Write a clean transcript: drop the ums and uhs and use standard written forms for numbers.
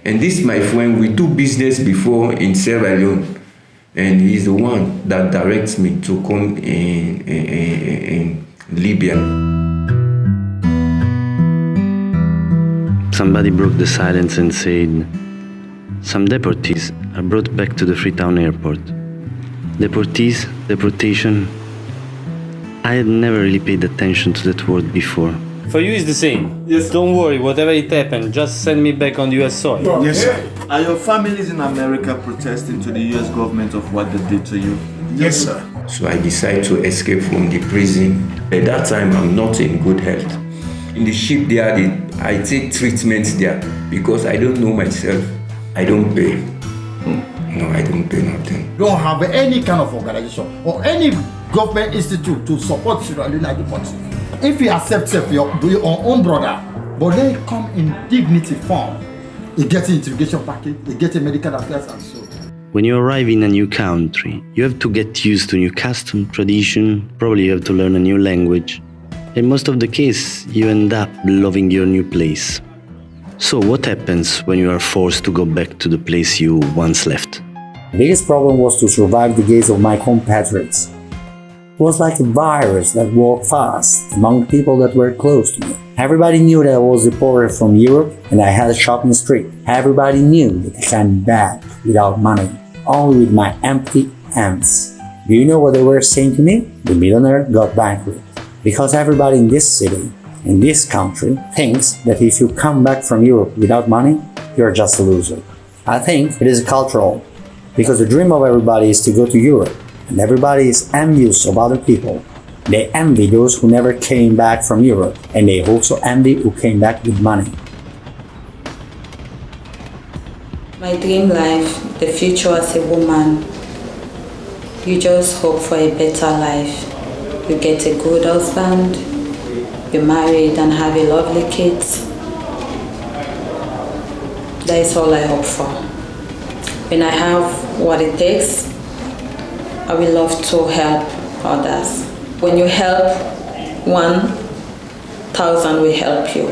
And this, my friend, we do business before in Sierra Leone. And he's the one that directs me to come in Libya. Somebody broke the silence and said, some deportees are brought back to the Freetown airport. Deportees, deportation. I had never really paid attention to that word before. For you it's the same. Yes. Don't worry, whatever it happened, just send me back on US soil. Yes, sir. Are your families in America protesting to the US government of what they did to you? Yes, sir. So I decided to escape from the prison. At that time, I'm not in good health. In the ship there, I take treatments there because I don't know myself. I don't pay. No, I don't pay nothing. Don't have any kind of organization or any government institute to support Sierra Leone as a country. If you accept your own brother, but they come in dignity form, you get an interrogation package, you get a medical affairs and so. When you arrive in a new country, you have to get used to new custom, tradition, probably you have to learn a new language. In most of the case, you end up loving your new place. So what happens when you are forced to go back to the place you once left? The biggest problem was to survive the gaze of my compatriots. It was like a virus that walked fast among people that were close to me. Everybody knew that I was deported from Europe and I had a shopping street. Everybody knew that I came back without money, only with my empty hands. Do you know what they were saying to me? The millionaire got bankrupt. Because everybody in this city, in this country, thinks that if you come back from Europe without money, you're just a loser. I think it is cultural, because the dream of everybody is to go to Europe, and everybody is envious of other people. They envy those who never came back from Europe, and they also envy who came back with money. My dream life, the future as a woman, you just hope for a better life. You get a good husband, you're married and have a lovely kids. That is all I hope for. When I have what it takes, I will love to help others. When you help 1,000 will help you.